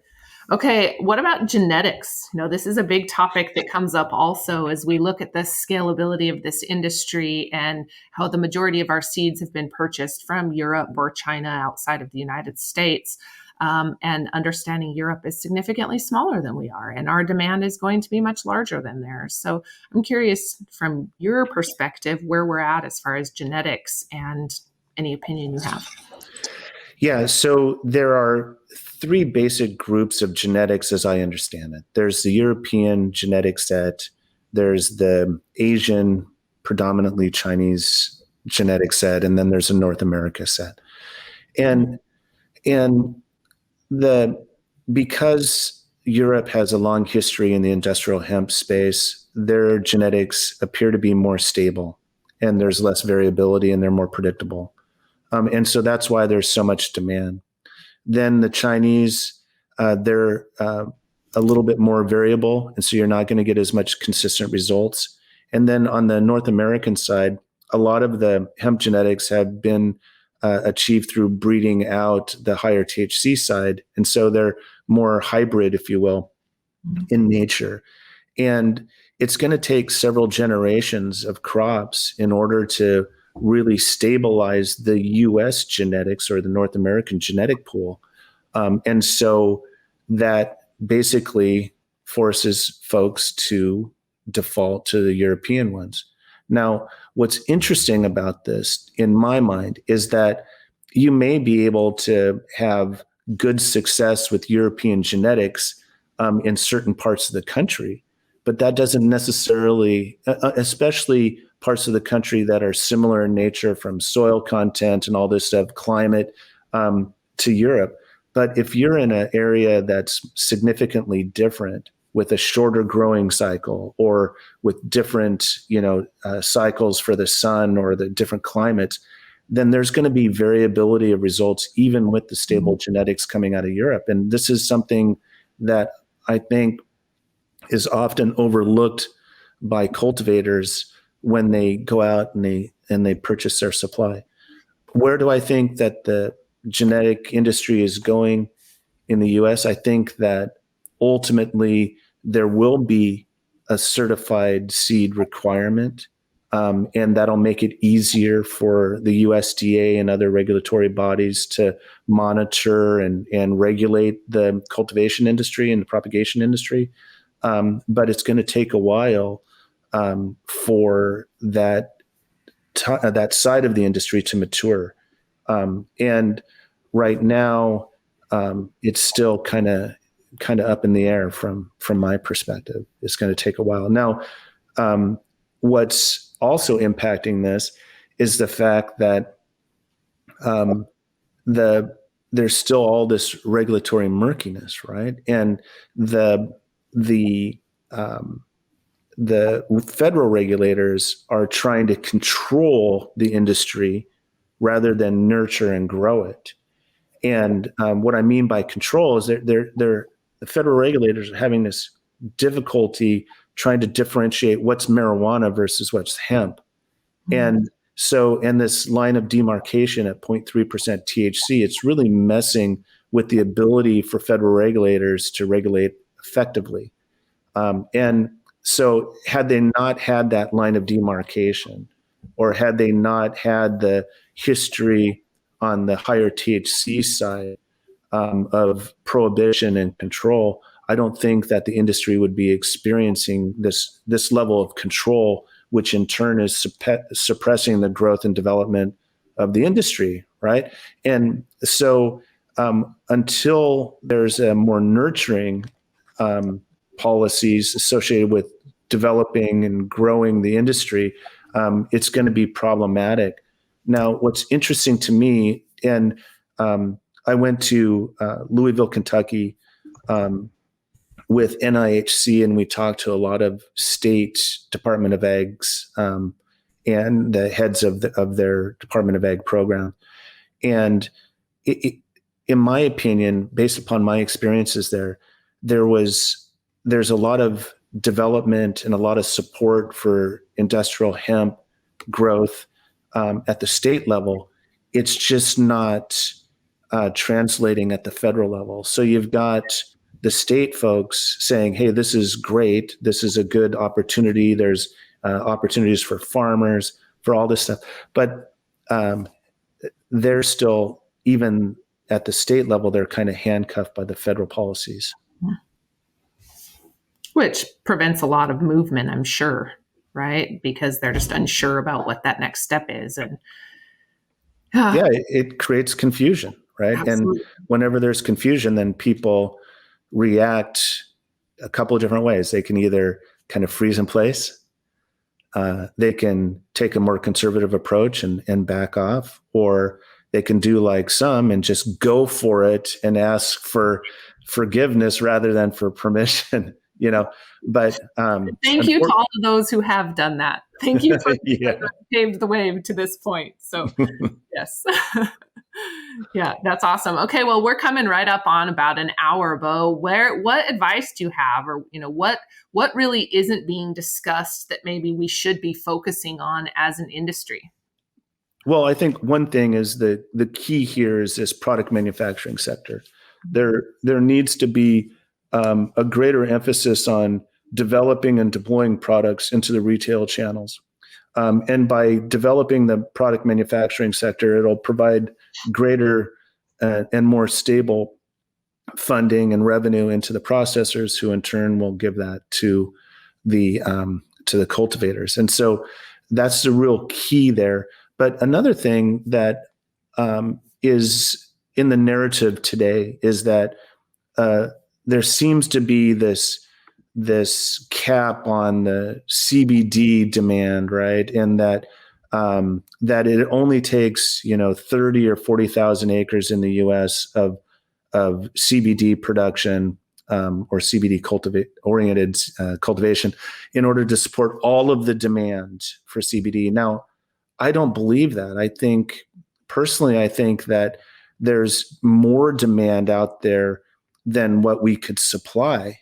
Okay, what about genetics? This is a big topic that comes up also as we look at the scalability of this industry and how the majority of our seeds have been purchased from Europe or China outside of the United States. And understanding Europe is significantly smaller than we are, and our demand is going to be much larger than theirs. So I'm curious from your perspective where we're at as far as genetics and any opinion you have. Yeah, so there are three basic groups of genetics as I understand it. There's the European genetic set, there's the Asian, predominantly Chinese genetic set, and then there's a North America set. And because Europe has a long history in the industrial hemp space, their genetics appear to be more stable, and there's less variability, and they're more predictable. And so that's why there's so much demand. Then the Chinese, they're a little bit more variable, and so you're not going to get as much consistent results. And then on the North American side, a lot of the hemp genetics have been achieved through breeding out the higher THC side, and so they're more hybrid, if you will, in nature. And it's going to take several generations of crops in order to really stabilize the U.S. genetics or the North American genetic pool. And so that basically forces folks to default to the European ones. Now, what's interesting about this, in my mind, is that you may be able to have good success with European genetics in certain parts of the country, but that doesn't necessarily, especially parts of the country that are similar in nature from soil content and all this stuff, climate, to Europe. But if you're in an area that's significantly different, with a shorter growing cycle or with different, cycles for the sun or the different climates, then there's going to be variability of results even with the stable genetics coming out of Europe. And this is something that I think is often overlooked by cultivators when they go out and they purchase their supply. Where do I think that the genetic industry is going in the US? I think that ultimately there will be a certified seed requirement, and that'll make it easier for the USDA and other regulatory bodies to monitor and regulate the cultivation industry and the propagation industry. But it's going to take a while for that side of the industry to mature. And right now, it's still kind of up in the air from my perspective. It's going to take a while. Now, what's also impacting this is the fact that there's still all this regulatory murkiness, right? And the federal regulators are trying to control the industry rather than nurture and grow it. And what I mean by control is the federal regulators are having this difficulty trying to differentiate what's marijuana versus what's hemp. And so, and this line of demarcation at 0.3% THC, it's really messing with the ability for federal regulators to regulate effectively. And so had they not had that line of demarcation, or had they not had the history on the higher THC side of prohibition and control, I don't think that the industry would be experiencing this level of control, which in turn is suppressing the growth and development of the industry, right? And so until there's a more nurturing policies associated with developing and growing the industry, it's going to be problematic. Now, what's interesting to me, and I went to Louisville, Kentucky, with NIHC, and we talked to a lot of state Department of Ags and the heads of their Department of Ag program. And in my opinion, based upon my experiences there's a lot of development and a lot of support for industrial hemp growth at the state level. It's just not translating at the federal level. So you've got the state folks saying, hey, this is great. This is a good opportunity. There's opportunities for farmers, for all this stuff. But they're still, even at the state level, they're kind of handcuffed by the federal policies. Which prevents a lot of movement, I'm sure, right? Because they're just unsure about what that next step is. And yeah, it creates confusion, right? Absolutely. And whenever there's confusion, then people react a couple of different ways. They can either kind of freeze in place, they can take a more conservative approach and back off, or they can do like some and just go for it and ask for forgiveness rather than for permission. But thank you to all of those who have done that. Thank you for paved the way to this point. So yes. Yeah, that's awesome. Okay, well, we're coming right up on about an hour, Beau. What advice do you have, or what really isn't being discussed that maybe we should be focusing on as an industry? Well, I think one thing is the key here is this product manufacturing sector. There needs to be a greater emphasis on developing and deploying products into the retail channels. And by developing the product manufacturing sector, it'll provide greater and more stable funding and revenue into the processors, who in turn will give that to the cultivators. And so that's the real key there. But another thing that is in the narrative today is that there seems to be this cap on the CBD demand, right? And that it only takes 30 or 40,000 acres in the U.S. of CBD production or CBD oriented cultivation in order to support all of the demand for CBD. Now, I don't believe that. I think that there's more demand out there than what we could supply.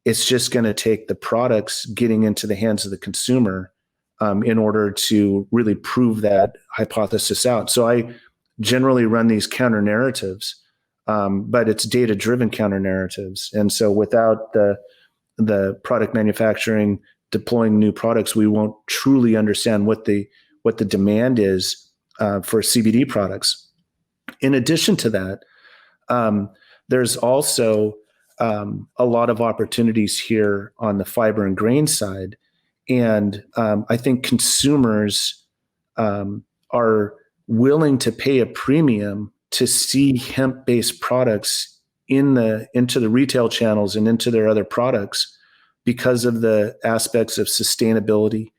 It's just going to take the products getting into the hands of the consumer in order to really prove that hypothesis out. So I generally run these counter narratives, but it's data-driven counter narratives. And so without the product manufacturing deploying new products, we won't truly understand what the demand is for CBD products. In addition to that, there's also a lot of opportunities here on the fiber and grain side. And I think consumers are willing to pay a premium to see hemp-based products into the retail channels and into their other products because of the aspects of sustainability,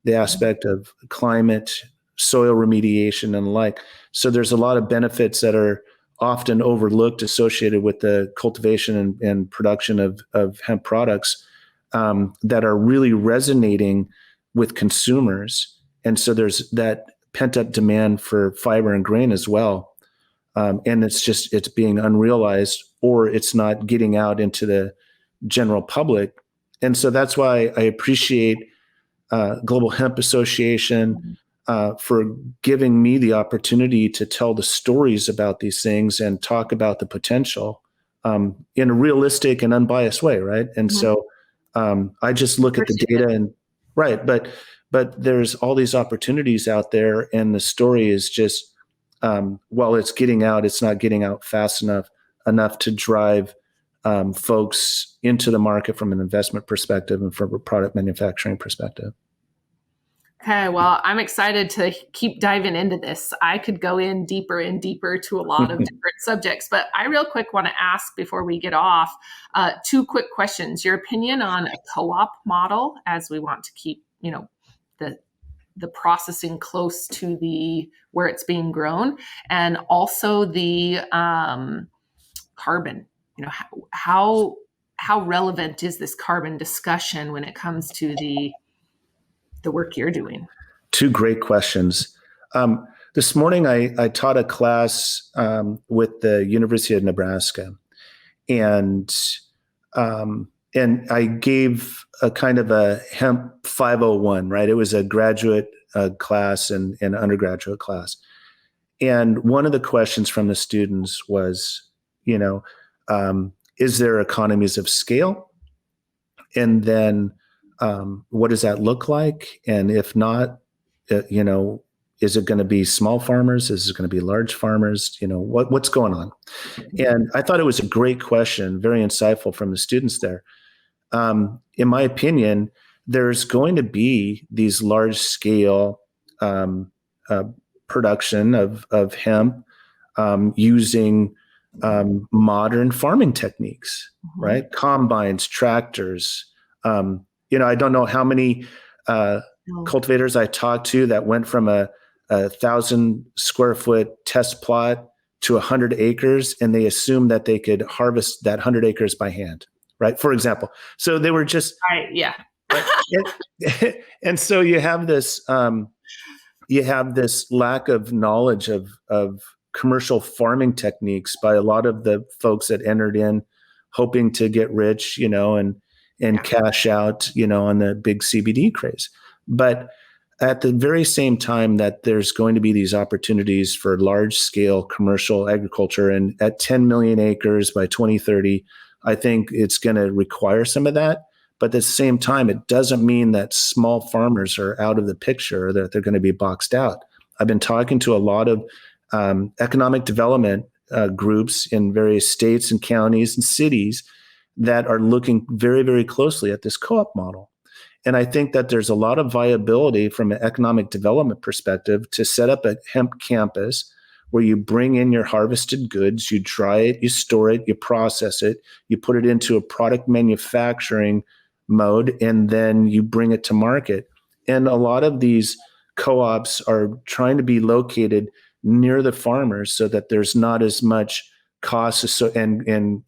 the aspect of climate soil remediation and the like. So there's a lot of benefits that are often overlooked associated with the cultivation and production of hemp products that are really resonating with consumers. And so there's that pent up demand for fiber and grain as well. And it's being unrealized, or it's not getting out into the general public. And so that's why I appreciate Global Hemp Association for giving me the opportunity to tell the stories about these things and talk about the potential in a realistic and unbiased way, right? And so I just look at the data and but there's all these opportunities out there, and the story is just it's getting out, it's not getting out fast enough to drive folks into the market from an investment perspective and from a product manufacturing perspective. Okay, well, I'm excited to keep diving into this. I could go in deeper and deeper to a lot of different subjects, but I real quick want to ask before we get off 2 quick questions. Your opinion on a co-op model, as we want to keep, the processing close to where it's being grown, and also the carbon. How relevant is this carbon discussion when it comes to the work you're doing? 2 great questions. This morning, I taught a class with the University of Nebraska, and I gave a kind of a hemp 501, right? It was a graduate class and an undergraduate class. And one of the questions from the students was, is there economies of scale? And then what does that look like? And if not, is it going to be small farmers? Is it going to be large farmers? What's going on? And I thought it was a great question, very insightful from the students there. In my opinion, there's going to be these large scale production of hemp using modern farming techniques, right? Combines, tractors. I don't know how many cultivators I talked to that went from a 1,000 square foot test plot to 100 acres, and they assumed that they could harvest that 100 acres by hand, right? For example. So they were just right, yeah. And so you have this lack of knowledge of commercial farming techniques by a lot of the folks that entered in hoping to get rich, and cash out, on the big CBD craze. But at the very same time that there's going to be these opportunities for large scale commercial agriculture, and at 10 million acres by 2030, I think it's going to require some of that. But at the same time, it doesn't mean that small farmers are out of the picture, or that they're going to be boxed out. I've been talking to a lot of economic development groups in various states and counties and cities that are looking very, very closely at this co-op model. And I think that there's a lot of viability from an economic development perspective to set up a hemp campus where you bring in your harvested goods, you dry it, you store it, you process it, you put it into a product manufacturing mode, and then you bring it to market. And a lot of these co-ops are trying to be located near the farmers so that there's not as much cost and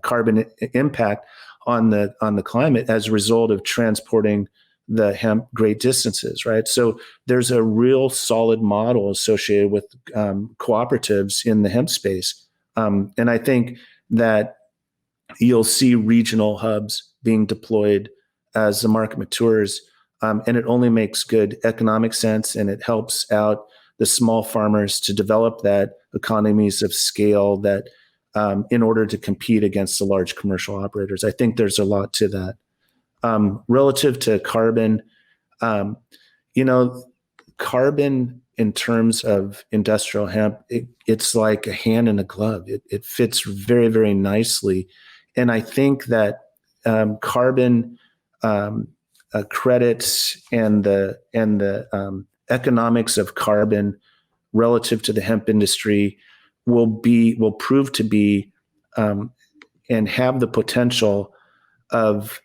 carbon impact on the climate as a result of transporting the hemp great distances, right? So there's a real solid model associated with cooperatives in the hemp space. And I think that you'll see regional hubs being deployed as the market matures. And it only makes good economic sense, and it helps out the small farmers to develop that economies of scale that in order to compete against the large commercial operators. I think there's a lot to that. Relative to carbon, carbon in terms of industrial hemp, it's like a hand in a glove. It fits very, very nicely. And I think that carbon credits and the economics of carbon relative to the hemp industry will prove to be and have the potential of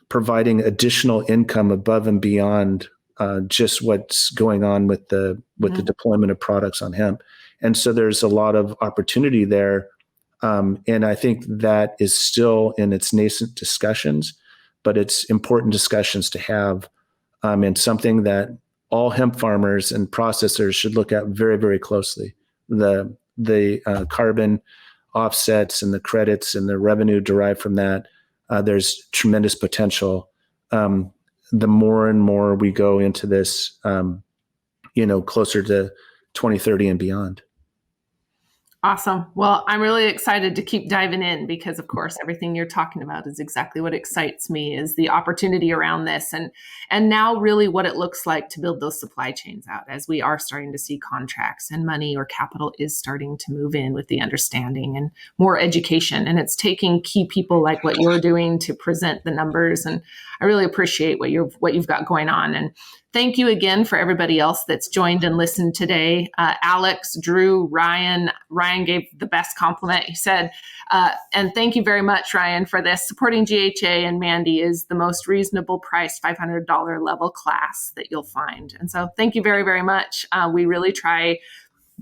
providing additional income above and beyond just what's going on with the deployment of products on hemp. And so there's a lot of opportunity there. And I think that is still in its nascent discussions, but it's important discussions to have, and something that all hemp farmers and processors should look at very, very closely. The carbon offsets and the credits and the revenue derived from that, there's tremendous potential. The more and more we go into this, closer to 2030 and beyond. Awesome. Well, I'm really excited to keep diving in because, of course, everything you're talking about is exactly what excites me, is the opportunity around this and now really what it looks like to build those supply chains out, as we are starting to see contracts and money or capital is starting to move in with the understanding and more education. And it's taking key people like what you're doing to present the numbers. And I really appreciate what you've got going on. And thank you again for everybody else that's joined and listened today. Alex, Drew, Ryan gave the best compliment. He said, and thank you very much, Ryan, for this. Supporting GHA and Mandi is the most reasonable priced $500 level class that you'll find. And so thank you very, very much. We really try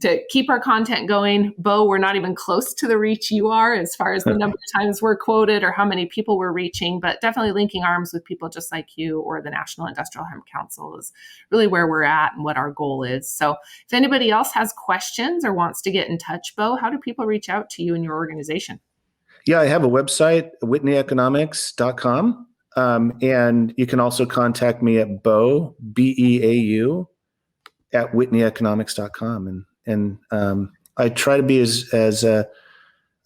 to keep our content going. Beau, we're not even close to the reach you are as far as the number of times we're quoted or how many people we're reaching, but definitely linking arms with people just like you or the National Industrial Hemp Council is really where we're at and what our goal is. So if anybody else has questions or wants to get in touch, Beau, how do people reach out to you and your organization? Yeah, I have a website, whitneyeconomics.com. And you can also contact me at Beau, B-E-A-U, at whitneyeconomics.com. And I try to be as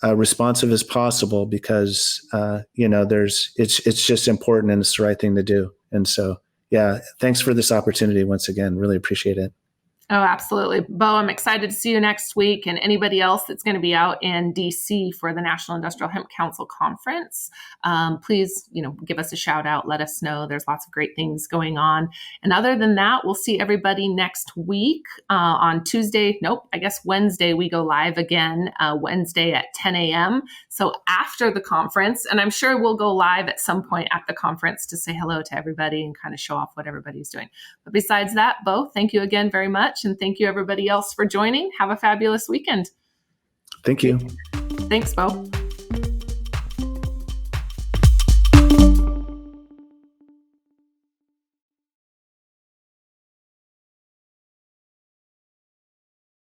responsive as possible because it's just important and it's the right thing to do. And so, yeah, thanks for this opportunity once again. Really appreciate it. Oh, absolutely. Beau, I'm excited to see you next week, and anybody else that's going to be out in DC for the National Industrial Hemp Council Conference. Please, give us a shout out. Let us know. There's lots of great things going on. And other than that, we'll see everybody next week on Tuesday. Nope, I guess Wednesday we go live again, Wednesday at 10 a.m. So after the conference, and I'm sure we'll go live at some point at the conference to say hello to everybody and kind of show off what everybody's doing. But besides that, Beau, thank you again very much. And thank you everybody else for joining. Have a fabulous weekend. Thank you. Thanks, Beau.